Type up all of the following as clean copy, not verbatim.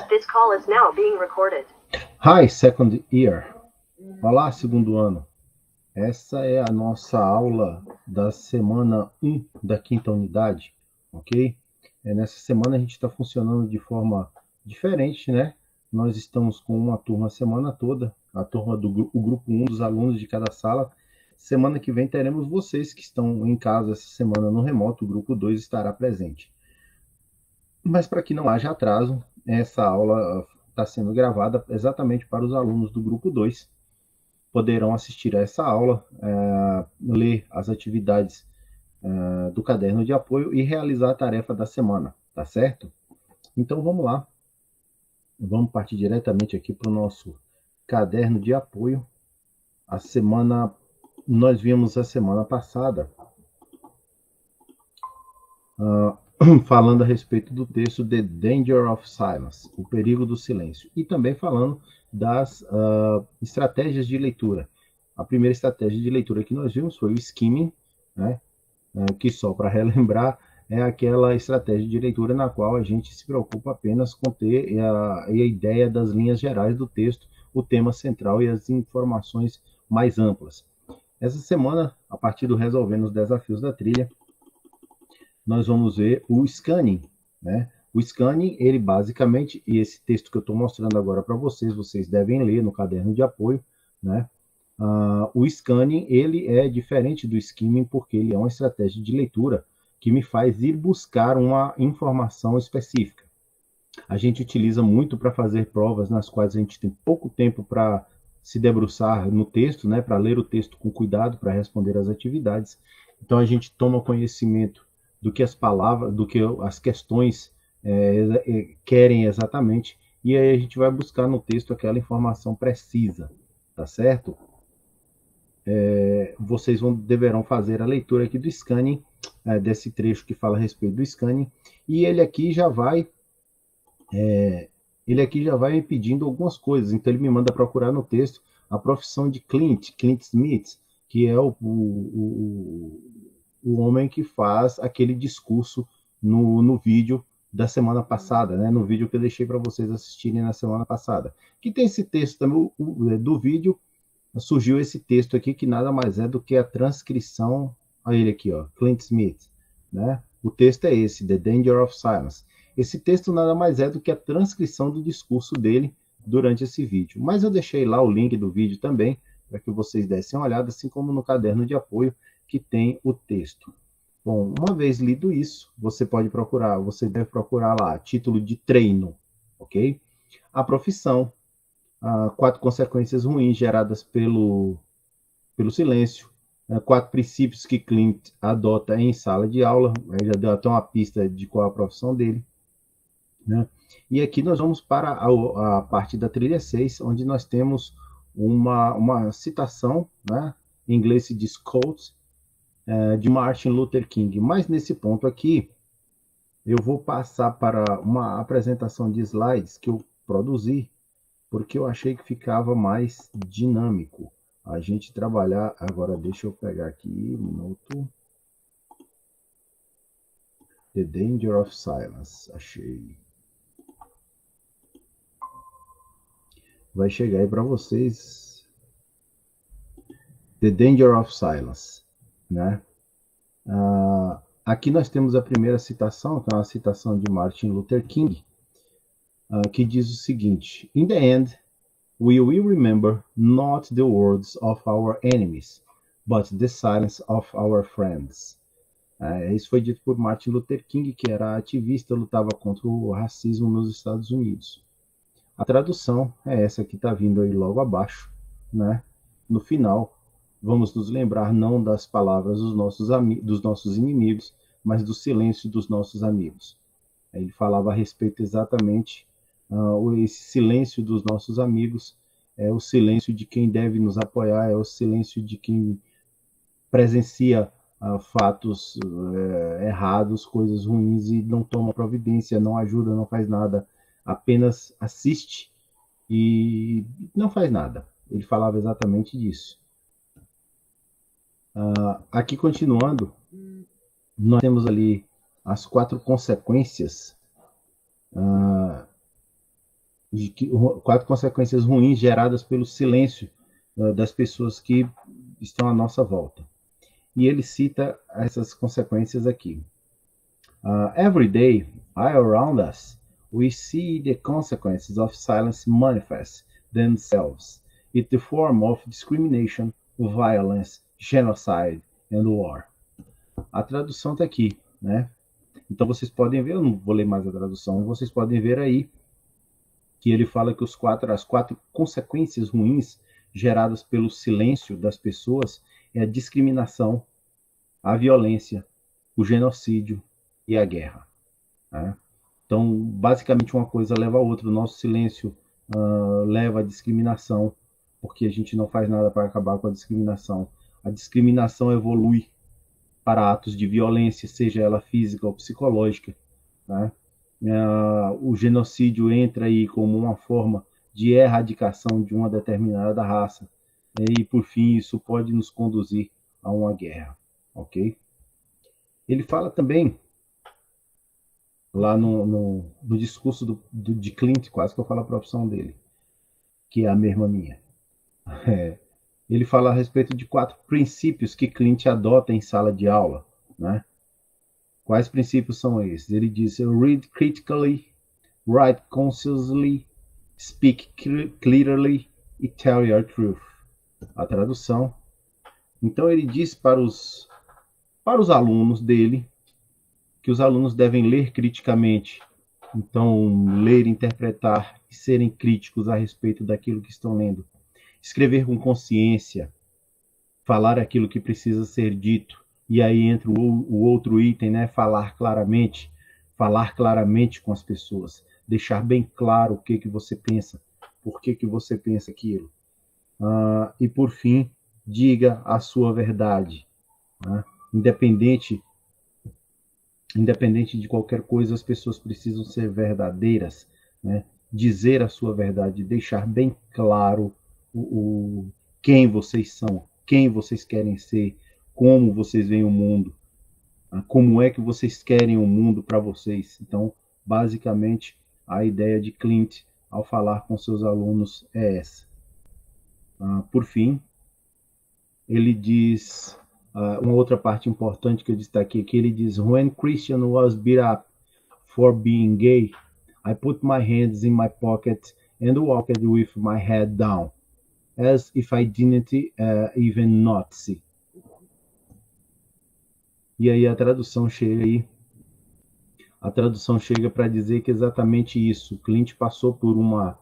This call is now being recorded. Hi, second year. Olá, segundo ano. Essa é a nossa aula da semana 1 da quinta unidade, ok? Nessa semana a gente está funcionando de forma diferente, né? Nós estamos com uma turma a semana toda, a turma o grupo 1 dos alunos de cada sala. Semana que vem teremos vocês que estão em casa essa semana no remoto, o grupo 2 estará presente. Mas para que não haja atraso, essa aula está sendo gravada exatamente para os alunos do grupo 2. Poderão assistir a essa aula, ler as atividades do caderno de apoio e realizar a tarefa da semana, tá certo? Então vamos lá. Vamos partir diretamente aqui para o nosso caderno de apoio. Nós vimos a semana passada falando a respeito do texto The Danger of Silence, o perigo do silêncio, e também falando das estratégias de leitura. A primeira estratégia de leitura que nós vimos foi o skimming, né? Que só para relembrar é aquela estratégia de leitura na qual a gente se preocupa apenas com ter a ideia das linhas gerais do texto, o tema central e as informações mais amplas. Essa semana, a partir do Resolvendo os Desafios da Trilha, nós vamos ver o scanning, né? O scanning, ele basicamente, e esse texto que eu estou mostrando agora para vocês devem ler no caderno de apoio, né? O scanning, ele é diferente do skimming porque ele é uma estratégia de leitura que me faz ir buscar uma informação específica. A gente utiliza muito para fazer provas nas quais a gente tem pouco tempo para se debruçar no texto, né? Para ler o texto com cuidado, para responder às atividades. Então a gente toma conhecimento do que as palavras, do que as questões querem exatamente, e aí a gente vai buscar no texto aquela informação precisa, tá certo? Vocês deverão fazer a leitura aqui do scanning, desse trecho que fala a respeito do scanning, e ele aqui já vai me pedindo algumas coisas, então ele me manda procurar no texto a profissão de Clint Smith, que é o homem que faz aquele discurso no vídeo da semana passada, né? No vídeo que eu deixei para vocês assistirem na semana passada. Que tem esse texto também, do vídeo, surgiu esse texto aqui, que nada mais é do que a transcrição, olha ele aqui, ó, Clint Smith, né? O texto é esse, The Danger of Silence. Esse texto nada mais é do que a transcrição do discurso dele durante esse vídeo. Mas eu deixei lá o link do vídeo também, para que vocês dessem uma olhada, assim como no caderno de apoio, que tem o texto. Bom, uma vez lido isso, você deve procurar lá, título de treino, ok? A profissão, 4 consequências ruins geradas pelo silêncio, 4 princípios que Clint adota em sala de aula, já deu até uma pista de qual é a profissão dele, né? E aqui nós vamos para a parte da trilha 6, onde nós temos uma citação, né? Em inglês se diz quote, de Martin Luther King. Mas nesse ponto aqui, eu vou passar para uma apresentação de slides que eu produzi, porque eu achei que ficava mais dinâmico a gente trabalhar. Agora deixa eu pegar aqui, um minuto. The Danger of Silence, achei. Vai chegar aí para vocês. The Danger of Silence, né? Aqui nós temos a primeira citação, que é uma citação de Martin Luther King, que diz o seguinte: In the end, we will remember not the words of our enemies, but the silence of our friends. Isso foi dito por Martin Luther King, que era ativista, lutava contra o racismo nos Estados Unidos. A tradução é essa que está vindo aí logo abaixo, né? No final, vamos nos lembrar não das palavras dos nossos inimigos, mas do silêncio dos nossos amigos. Ele falava a respeito exatamente esse silêncio dos nossos amigos, é o silêncio de quem deve nos apoiar, é o silêncio de quem presencia fatos errados, coisas ruins e não toma providência, não ajuda, não faz nada, apenas assiste e não faz nada. Ele falava exatamente disso. Aqui continuando, nós temos ali as 4 consequências quatro consequências ruins geradas pelo silêncio das pessoas que estão à nossa volta. E ele cita essas consequências aqui. Every day, all around us, we see the consequences of silence manifest themselves in the form of discrimination, violence, genocide and war. A tradução está aqui, né? Então vocês podem ver, eu não vou ler mais a tradução, vocês podem ver aí que ele fala que as quatro consequências ruins geradas pelo silêncio das pessoas é a discriminação, a violência, o genocídio e a guerra. Né? Então, basicamente, uma coisa leva a outra. O nosso silêncio leva à discriminação, porque a gente não faz nada para acabar com a discriminação. A discriminação evolui para atos de violência, seja ela física ou psicológica. Né? O genocídio entra aí como uma forma de erradicação de uma determinada raça. E, por fim, isso pode nos conduzir a uma guerra. Ok? Ele fala também, lá no discurso de Clint, quase que eu falo a profissão dele, que é a mesma minha. Ele fala a respeito de 4 princípios que Clint adota em sala de aula. Né? Quais princípios são esses? Ele diz: read critically, write consciously, speak clearly e tell your truth. A tradução. Então ele diz para os alunos dele que os alunos devem ler criticamente. Então, ler, interpretar e serem críticos a respeito daquilo que estão lendo. Escrever com consciência, falar aquilo que precisa ser dito. E aí entra o outro item, né? Falar claramente com as pessoas, deixar bem claro o que você pensa, por que você pensa aquilo. E por fim, diga a sua verdade. Né? Independente de qualquer coisa, as pessoas precisam ser verdadeiras, né? Dizer a sua verdade, deixar bem claro quem vocês são, quem vocês querem ser, como vocês veem o mundo, como é que vocês querem o mundo para vocês. Então, basicamente, a ideia de Clint ao falar com seus alunos é essa. Por fim, ele diz uma outra parte importante que eu destaquei aqui, ele diz: When Christian was beat up for being gay, I put my hands in my pocket and walked with my head down, as if I didn't even notice. E aí a tradução chega para dizer que é exatamente isso. Clint passou por uma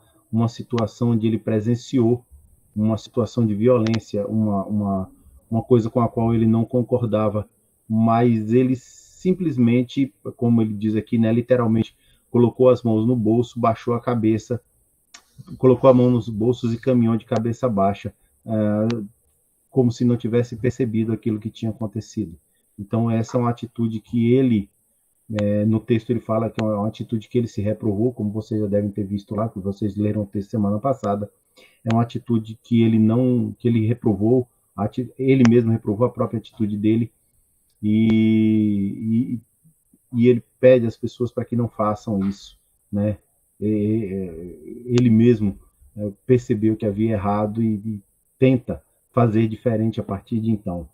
situação onde ele presenciou uma situação de violência, uma coisa com a qual ele não concordava, mas ele simplesmente, como ele diz aqui, né, literalmente colocou as mãos no bolso, baixou a cabeça, colocou a mão nos bolsos e caminhou de cabeça baixa, como se não tivesse percebido aquilo que tinha acontecido. Então essa é uma atitude que ele, no texto ele fala que é uma atitude que ele se reprovou, como vocês já devem ter visto lá, que vocês leram o texto semana passada. É uma atitude que ele reprovou, ele mesmo reprovou a própria atitude dele, e ele pede às pessoas para que não façam isso, né? Ele mesmo percebeu que havia errado e tenta fazer diferente a partir de então.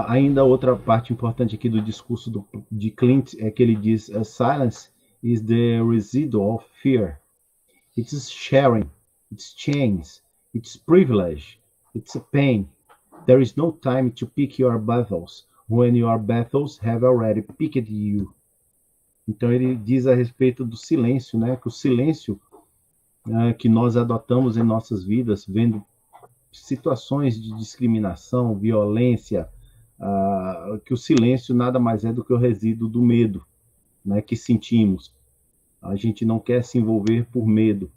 Ainda outra parte importante aqui do discurso de Clint é que ele diz: silence is the residue of fear. It's sharing, it's change, it's privilege, it's a pain. There is no time to pick your battles when your battles have already picked you. Então ele diz a respeito do silêncio, né? Que o silêncio que nós adotamos em nossas vidas, vendo situações de discriminação, violência, que o silêncio nada mais é do que o resíduo do medo, né, que sentimos. A gente não quer se envolver por medo.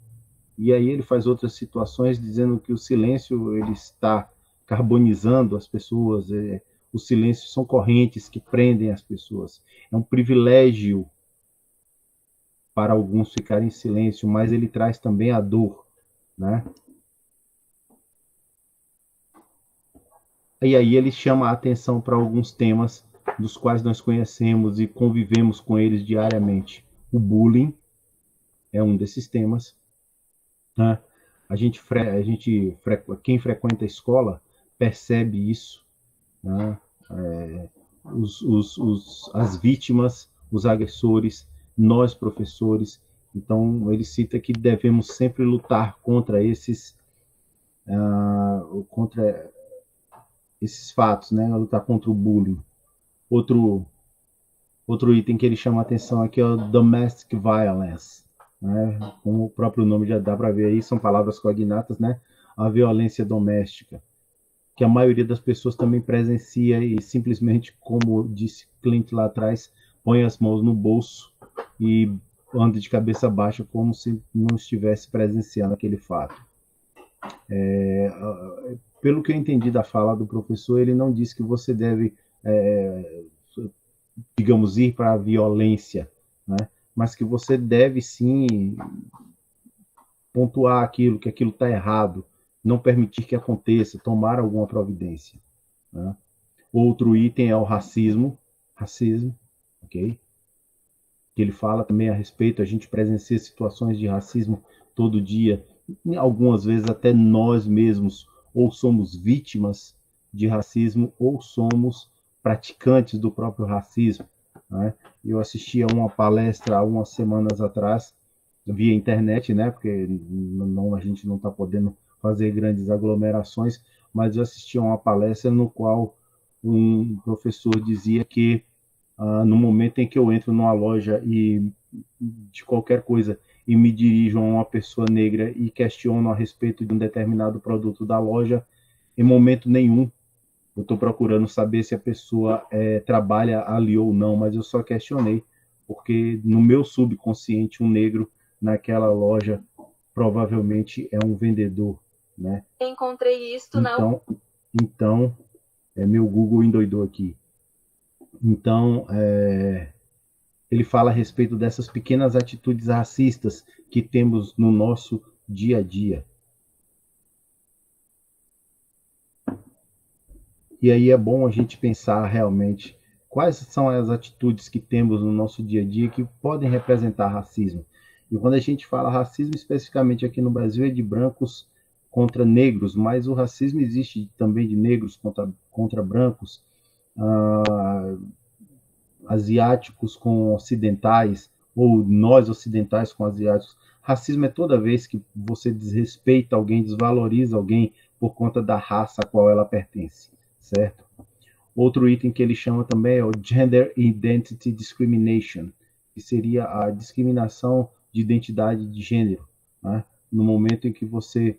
E aí ele faz outras situações dizendo que o silêncio ele está carbonizando as pessoas. Os silêncios são correntes que prendem as pessoas. É um privilégio para alguns ficarem em silêncio, mas ele traz também a dor, né? E aí ele chama a atenção para alguns temas dos quais nós conhecemos e convivemos com eles diariamente. O bullying é um desses temas, né? Quem frequenta a escola percebe isso, né? As vítimas, os agressores, nós professores. Então ele cita que devemos sempre lutar contra esses fatos, né? Lutar contra o bullying. Outro item que ele chama a atenção aqui é o domestic violence, né? Como o próprio nome já dá para ver aí, são palavras cognatas, né? A violência doméstica, que a maioria das pessoas também presencia e simplesmente, como disse Clint lá atrás, põe as mãos no bolso e anda de cabeça baixa como se não estivesse presenciando aquele fato. Pelo que eu entendi da fala do professor, ele não disse que você deve, digamos, ir para a violência, né? Mas que você deve sim pontuar que aquilo está errado, não permitir que aconteça, tomar alguma providência, né? Outro item é o racismo, ok? Que ele fala também a respeito, a gente presencia situações de racismo todo dia, algumas vezes até nós mesmos ou somos vítimas de racismo ou somos praticantes do próprio racismo, né? Eu assisti a uma palestra há algumas semanas atrás, via internet, né? Porque a gente não está podendo fazer grandes aglomerações, mas eu assisti a uma palestra no qual um professor dizia que no momento em que eu entro numa loja e de qualquer coisa e me dirijo a uma pessoa negra e questiono a respeito de um determinado produto da loja, em momento nenhum eu estou procurando saber se a pessoa trabalha ali ou não, mas eu só questionei, porque no meu subconsciente um negro naquela loja provavelmente é um vendedor, né? Encontrei isto Então, meu Google endoidou aqui. Então, ele fala a respeito dessas pequenas atitudes racistas que temos no nosso dia a dia. E aí é bom a gente pensar realmente quais são as atitudes que temos no nosso dia a dia que podem representar racismo. E quando a gente fala racismo, especificamente aqui no Brasil, é de brancos contra negros, mas o racismo existe também de negros contra brancos, asiáticos com ocidentais, ou nós ocidentais com asiáticos. Racismo é toda vez que você desrespeita alguém, desvaloriza alguém por conta da raça a qual ela pertence, certo? Outro item que ele chama também é o Gender Identity Discrimination, que seria a discriminação de identidade de gênero, né? No momento em que você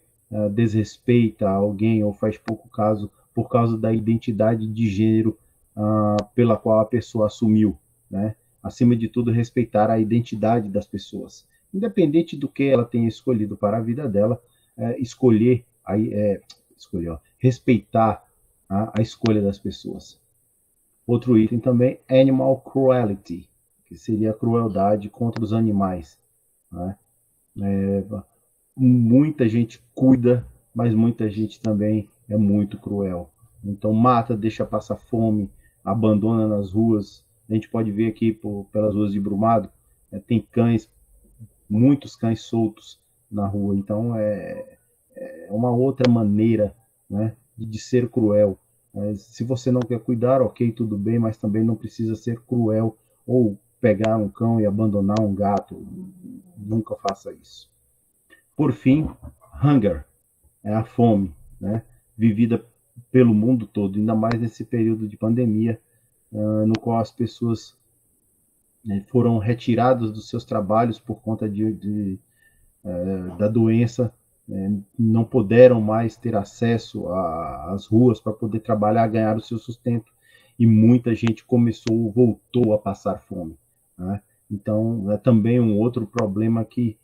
desrespeita alguém ou faz pouco caso por causa da identidade de gênero pela qual a pessoa assumiu, né? Acima de tudo, respeitar a identidade das pessoas, independente do que ela tenha escolhido para a vida dela, respeitar a escolha das pessoas. Outro item também, animal cruelty, que seria a crueldade contra os animais, né? Muita gente cuida, mas muita gente também é muito cruel. Então mata, deixa passar fome, abandona nas ruas. A gente pode ver aqui pelas ruas de Brumado, tem cães, muitos cães soltos na rua. Então é uma outra maneira, né, de ser cruel. Se você não quer cuidar, ok, tudo bem, mas também não precisa ser cruel ou pegar um cão e abandonar um gato. Nunca faça isso. Por fim, hunger, é a fome, né, vivida pelo mundo todo, ainda mais nesse período de pandemia, no qual as pessoas foram retiradas dos seus trabalhos por conta da doença, não puderam mais ter acesso às ruas para poder trabalhar, ganhar o seu sustento, e muita gente voltou a passar fome, né? Então, é também um outro problema que,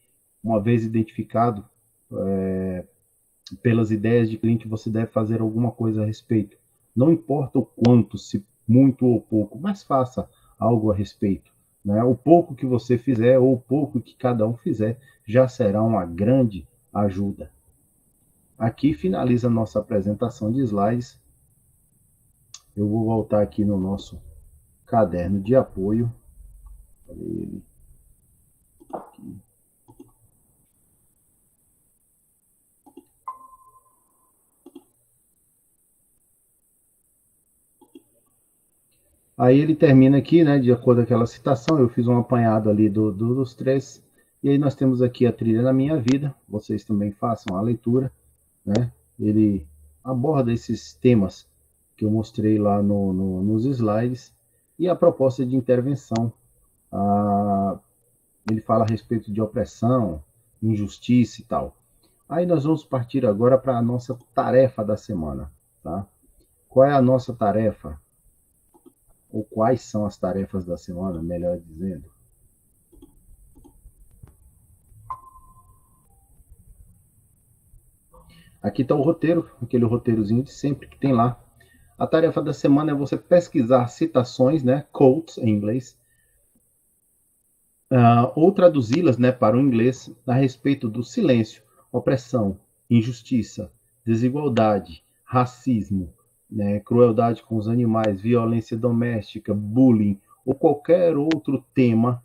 uma vez identificado pelas ideias de Clint, você deve fazer alguma coisa a respeito. Não importa o quanto, se muito ou pouco, mas faça algo a respeito, né? O pouco que você fizer, ou o pouco que cada um fizer, já será uma grande ajuda. Aqui finaliza a nossa apresentação de slides. Eu vou voltar aqui no nosso caderno de apoio. Ele aqui. Aí ele termina aqui, né, de acordo com aquela citação, eu fiz um apanhado ali dos três, e aí nós temos aqui a trilha da minha vida, vocês também façam a leitura, né, ele aborda esses temas que eu mostrei lá nos slides, e a proposta de intervenção, ele fala a respeito de opressão, injustiça e tal. Aí nós vamos partir agora para a nossa tarefa da semana, tá? Qual é a nossa tarefa? Ou quais são as tarefas da semana, melhor dizendo? Aqui está o roteiro, aquele roteirozinho de sempre que tem lá. A tarefa da semana é você pesquisar citações, né, quotes em inglês, ou traduzi-las, né, para o inglês a respeito do silêncio, opressão, injustiça, desigualdade, racismo, né, crueldade com os animais, violência doméstica, bullying ou qualquer outro tema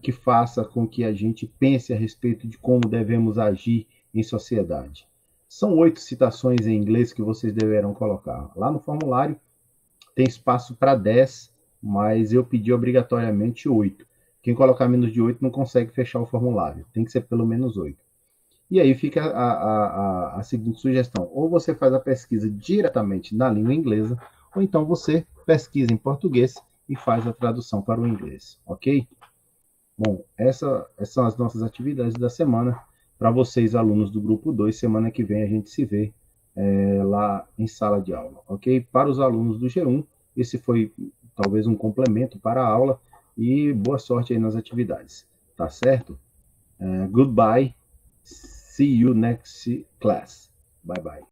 que faça com que a gente pense a respeito de como devemos agir em sociedade. São 8 citações em inglês que vocês deverão colocar. Lá no formulário tem espaço para 10, mas eu pedi obrigatoriamente 8. Quem colocar menos de 8 não consegue fechar o formulário. Tem que ser pelo menos 8. E aí fica a seguinte sugestão. Ou você faz a pesquisa diretamente na língua inglesa, ou então você pesquisa em português e faz a tradução para o inglês, ok? Bom, essas são as nossas atividades da semana. Para vocês, alunos do grupo 2, semana que vem a gente se vê lá em sala de aula, ok? Para os alunos do G1, esse foi talvez um complemento para a aula e boa sorte aí nas atividades, tá certo? Goodbye, see you next class. Bye bye.